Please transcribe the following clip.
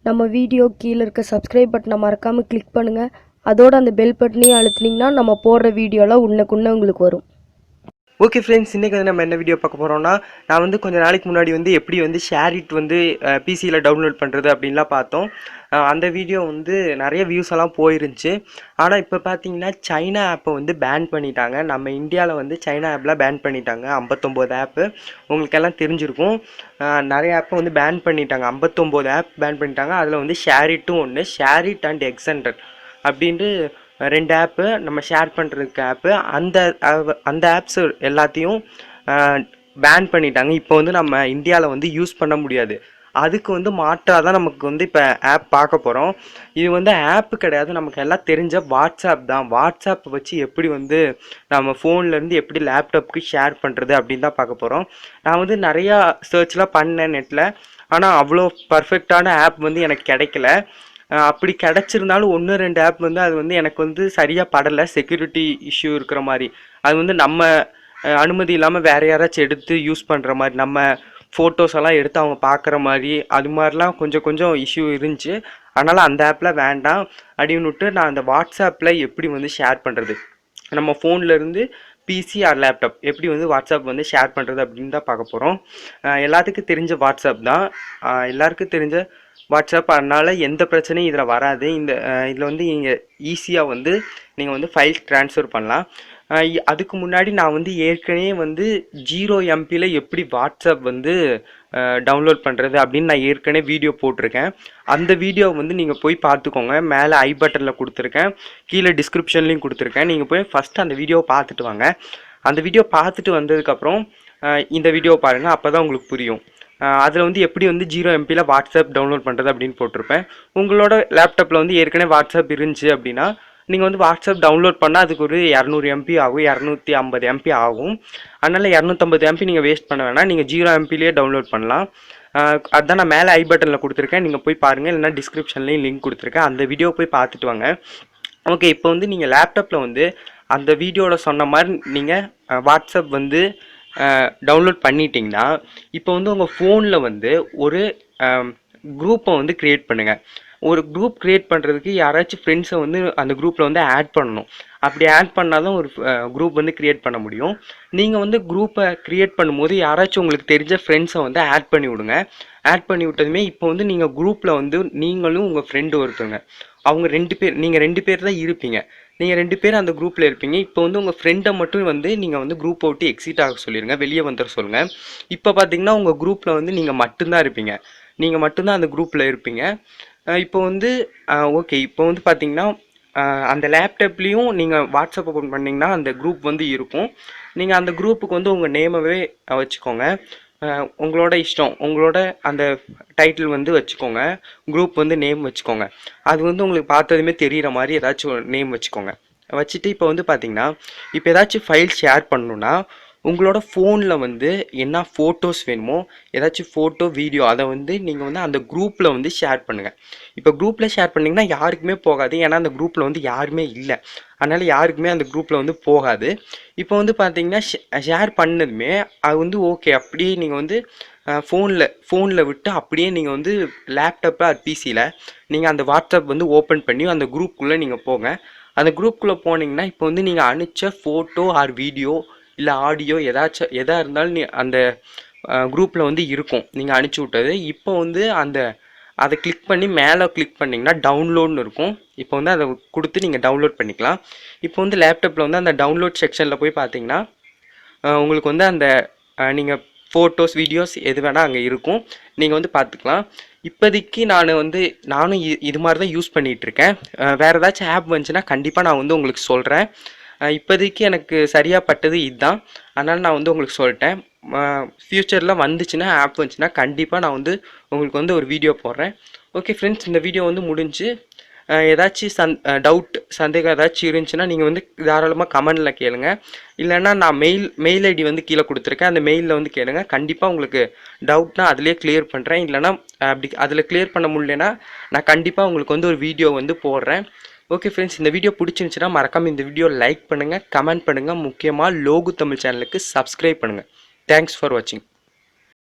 நம்ம வீடியோ கீழே இருக்க சப்ஸ்கிரைப் பட்டனை மறக்காமல் கிளிக் பண்ணுங்கள். அதோட அந்த பெல் பட்டனையும் அழுத்துனீங்கன்னா நம்ம போடுற வீடியோலாம் உடனுக்குடனே உங்களுக்கு வரும். ஓகே ஃப்ரெண்ட்ஸ், இன்றைக்கி வந்து நம்ம என்ன வீடியோ பார்க்க போகிறோம்னா, நான் வந்து கொஞ்சம் நாளைக்கு முன்னாடி வந்து எப்படி வந்து ஷேரிட் வந்து பிசியில் டவுன்லோட் பண்ணுறது அப்படின்லாம் பார்த்தோம். அந்த வீடியோ வந்து நிறைய வியூஸ் எல்லாம் போயிருந்துச்சு. ஆனால் இப்போ பார்த்தீங்கன்னா சைனா ஆப்பை வந்து பேன் பண்ணிட்டாங்க. நம்ம இந்தியாவில் வந்து சைனா ஆப்லாம் பேன் பண்ணிட்டாங்க. 59 ஆப்பு உங்களுக்கெல்லாம் தெரிஞ்சிருக்கும். நிறைய ஆப்பை வந்து பேன் பண்ணிட்டாங்க. 59 ஆப் பேன் பண்ணிட்டாங்க. அதில் வந்து ஷேரிட்டும் ஒன்று, ஷேரிட் அண்ட் 𝐿𝐿 அப்படின்ட்டு 2 ஆப்பு நம்ம ஷேர் பண்ணுறதுக்கு ஆப்பு. அந்த ஆப்ஸ் எல்லாத்தையும் பேன் பண்ணிட்டாங்க. இப்போ வந்து நம்ம இந்தியாவில் வந்து யூஸ் பண்ண முடியாது. அதுக்கு வந்து மாற்றாக தான் நமக்கு வந்து இப்போ ஆப் பார்க்க போகிறோம். இது வந்து ஆப்பு கிடையாது, நமக்கு எல்லாம் தெரிஞ்ச வாட்ஸ்அப் தான். வாட்ஸ்அப் வச்சு எப்படி வந்து நம்ம ஃபோன்லேருந்து எப்படி லேப்டாப்புக்கு ஷேர் பண்ணுறது அப்படின்னு தான் பார்க்க போகிறோம். நான் வந்து நிறையா சர்ச்லாம் பண்ணேன் நெட்டில். ஆனால் அவ்வளோ பர்ஃபெக்டான ஆப் வந்து எனக்கு கிடைக்கல. அப்படி கிடச்சிருந்தாலும் 1-2 ஆப் வந்து அது வந்து எனக்கு வந்து சரியாக படலை. செக்யூரிட்டி இஷ்யூ இருக்கிற மாதிரி, அது வந்து நம்ம அனுமதி இல்லாமல் வேறு யாராச்சும் எடுத்து யூஸ் பண்ணுற மாதிரி, நம்ம ஃபோட்டோஸ் எல்லாம் எடுத்து அவங்க பார்க்குற மாதிரி, அது மாதிரிலாம் கொஞ்சம் இஷ்யூ இருந்துச்சு. அதனால் அந்த ஆப்பில் வேண்டாம் அப்படின்னு விட்டு நான் அந்த வாட்ஸ்அப்பில் எப்படி வந்து ஷேர் பண்ணுறது, நம்ம ஃபோன்லேருந்து பிசி ஆர் லேப்டாப் எப்படி வந்து வாட்ஸ்அப் வந்து ஷேர் பண்ணுறது அப்படின்னு தான் பார்க்க போகிறோம். எல்லாத்துக்கும் தெரிஞ்ச வாட்ஸ்அப் தான், எல்லாருக்கும் தெரிஞ்ச வாட்ஸ்அப். அதனால் எந்த பிரச்சனையும் இதில் வராது. இதில் வந்து நீங்கள் ஈஸியாக வந்து நீங்கள் வந்து ஃபைல் ட்ரான்ஸ்ஃபர் பண்ணலாம். அதுக்கு முன்னாடி நான் வந்து ஏற்கனவே வந்து 0 MB எப்படி வாட்ஸ்அப் வந்து டவுன்லோட் பண்ணுறது அப்படின்னு நான் ஏற்கனவே வீடியோ போட்டிருக்கேன். அந்த வீடியோ வந்து நீங்கள் போய் பார்த்துக்கோங்க. மேலே ஐ பட்டனில் கொடுத்துருக்கேன், கீழே டிஸ்கிரிப்ஷன்லேயும் கொடுத்துருக்கேன். நீங்கள் போய் ஃபஸ்ட்டு அந்த வீடியோவை பார்த்துட்டு வாங்க. அந்த வீடியோ பார்த்துட்டு வந்ததுக்கப்புறம் இந்த வீடியோ பாருங்கள், அப்போ தான் உங்களுக்கு புரியும். அதில் வந்து எப்படி வந்து 0 MB வாட்ஸ்அப் டவுன்லோட் பண்ணுறது அப்படின்னு போட்டிருப்பேன். உங்களோட லேப்டாப்பில் வந்து ஏற்கனவே வாட்ஸ்அப் இருந்துச்சு அப்படின்னா நீங்கள் வந்து வாட்ஸ்அப் டவுன்லோட் பண்ணால் அதுக்கு ஒரு 200 MB ஆகும், 250 MB ஆகும். அதனால் 250 MB நீங்கள் வேஸ்ட் பண்ண வேணாம், நீங்கள் 0 MB டவுன்லோட் பண்ணலாம். அதுதான் நான் மேலே ஐ பட்டனில் கொடுத்துருக்கேன், நீங்கள் போய் பாருங்கள். இல்லைனா டிஸ்கிரிப்ஷன்லேயும் லிங்க் கொடுத்துருக்கேன், அந்த வீடியோ போய் பார்த்துட்டு வாங்க. ஓகே, இப்போ வந்து நீங்கள் லேப்டாப்பில் வந்து அந்த வீடியோவில் சொன்ன மாதிரி நீங்கள் வாட்ஸ்அப் வந்து டவுன்லோட் பண்ணிட்டீங்கன்னா, இப்போ வந்து உங்கள் ஃபோனில் வந்து ஒரு குரூப்பை வந்து க்ரியேட் பண்ணுங்கள். ஒரு குரூப் க்ரியேட் பண்ணுறதுக்கு யாராச்சும் ஃப்ரெண்ட்ஸை வந்து அந்த குரூப்பில் வந்து ஆட் பண்ணணும். அப்படி ஆட் பண்ணால் தான் ஒரு குரூப் வந்து க்ரியேட் பண்ண முடியும். நீங்கள் வந்து குரூப்பை க்ரியேட் பண்ணும்போது யாராச்சும் உங்களுக்கு தெரிஞ்ச ஃப்ரெண்ட்ஸை வந்து ஆட் பண்ணி விடுங்க. ஆட் பண்ணி விட்டதுமே இப்போ வந்து நீங்கள் குரூப்பில் வந்து நீங்களும் உங்கள் ஃப்ரெண்டு ஒருத்தவங்க, அவங்க 2 பேர், நீங்கள் 2 பேர் தான் இருப்பீங்க. நீங்கள் 2 பேர் அந்த குரூப்பில் இருப்பீங்க. இப்போ வந்து உங்கள் ஃப்ரெண்டை மட்டும் வந்து நீங்கள் வந்து குரூப்பை விட்டு எக்ஸிட் ஆக சொல்லிடுங்க, வெளியே வந்துட சொல்லுங்கள். இப்போ பார்த்தீங்கன்னா உங்கள் குரூப்பில் வந்து நீங்கள் மட்டும்தான் இருப்பீங்க, நீங்கள் மட்டும்தான் அந்த குரூப்பில் இருப்பீங்க. இப்போ வந்து ஓகே, இப்போ வந்து பார்த்தீங்கன்னா அந்த லேப்டாப்லேயும் நீங்கள் வாட்ஸ்அப் ஓப்பன் பண்ணிங்கன்னா அந்த குரூப் வந்து இருக்கும். நீங்கள் அந்த குரூப்புக்கு வந்து உங்கள் நேமவே வச்சுக்கோங்க, உங்களோட இஷ்டம், உங்களோட அந்த டைட்டில் வந்து வச்சுக்கோங்க. குரூப் வந்து நேம் வச்சுக்கோங்க. அது வந்து உங்களுக்கு பார்த்ததுமே தெரிகிற மாதிரி ஏதாச்சும் ஒரு நேம் வச்சுக்கோங்க. வச்சுட்டு இப்போ வந்து பார்த்தீங்கன்னா, இப்போ ஏதாச்சும் ஃபைல் ஷேர் பண்ணணுன்னா உங்களோட ஃபோனில் வந்து என்ன ஃபோட்டோஸ் வேணுமோ, ஏதாச்சும் ஃபோட்டோ வீடியோ அதை வந்து நீங்கள் வந்து அந்த குரூப்பில் வந்து ஷேர் பண்ணுங்கள். இப்போ குரூப்பில் ஷேர் பண்ணிங்கன்னா யாருக்குமே போகாது, ஏன்னா அந்த குரூப்பில் வந்து யாருமே இல்லை. அதனால் யாருக்குமே அந்த குரூப்பில் வந்து போகாது. இப்போ வந்து பார்த்தீங்கன்னா ஷேர் பண்ணதுமே அது வந்து ஓகே, அப்படியே நீங்கள் வந்து ஃபோனில் விட்டு அப்படியே நீங்கள் வந்து லேப்டாப்பில் அது பிசியில் நீங்கள் அந்த வாட்ஸ்அப் வந்து ஓப்பன் பண்ணி அந்த குரூப்புக்குள்ளே நீங்கள் போங்க. அந்த குரூப்புக்குள்ளே போனீங்கன்னா இப்போ வந்து நீங்கள் அனுப்பிச்ச ஃபோட்டோ ஆர் வீடியோ இல்லை ஆடியோ எதாக இருந்தாலும் அந்த குரூப்பில் வந்து இருக்கும், நீங்கள் அனுப்பிச்சி விட்டது. இப்போ வந்து அதை கிளிக் பண்ணி மேலே கிளிக் பண்ணிங்கன்னா டவுன்லோட்னு இருக்கும். இப்போ வந்து அதை கொடுத்து நீங்கள் டவுன்லோட் பண்ணிக்கலாம். இப்போ வந்து லேப்டாப்பில் வந்து அந்த டவுன்லோட் செக்ஷனில் போய் பார்த்தீங்கன்னா உங்களுக்கு வந்து அந்த நீங்கள் ஃபோட்டோஸ் வீடியோஸ் எது வேணால் அங்கே இருக்கும், நீங்கள் வந்து பார்த்துக்கலாம். இப்போதைக்கு நானும் இது மாதிரி தான் யூஸ் பண்ணிகிட்ருக்கேன். வேறு ஏதாச்சும் ஆப் வந்துச்சுன்னா கண்டிப்பாக நான் வந்து உங்களுக்கு சொல்கிறேன். இப்போதைக்கு எனக்கு சரியாக பட்டது இதுதான், அதனால் நான் வந்து உங்களுக்கு சொல்லிட்டேன். ஃப்யூச்சரில் வந்துச்சுன்னா ஆப் வந்துச்சுன்னா கண்டிப்பாக நான் வந்து உங்களுக்கு வந்து ஒரு வீடியோ போடுறேன். ஓகே ஃப்ரெண்ட்ஸ், இந்த வீடியோ வந்து முடிஞ்சு. ஏதாச்சும் டவுட் சந்தேகம் ஏதாச்சும் இருந்துச்சுன்னா நீங்கள் வந்து தாராளமாக கமெண்டில் கேளுங்க. இல்லைன்னா நான் மெயில் ஐடி வந்து கீழே கொடுத்துருக்கேன், அந்த மெயிலில் வந்து கேளுங்க. கண்டிப்பாக உங்களுக்கு டவுட்னா அதிலே கிளியர் பண்ணுறேன். இல்லைனா அப்படி அதில் கிளியர் பண்ண முடியலன்னா நான் கண்டிப்பாக உங்களுக்கு வந்து ஒரு வீடியோ வந்து போடுறேன். ஓகே ஃப்ரெண்ட்ஸ், இந்த வீடியோ பிடிச்சிருந்துச்சுன்னா மறக்காமல் இந்த வீடியோ லைக் பண்ணுங்கள், கமெண்ட் பண்ணுங்கள், முக்கியமாக லோகு தமிழ் சேனலுக்கு சப்ஸ்கிரைப் பண்ணுங்கள். தேங்க்ஸ் ஃபார் வாட்சிங்.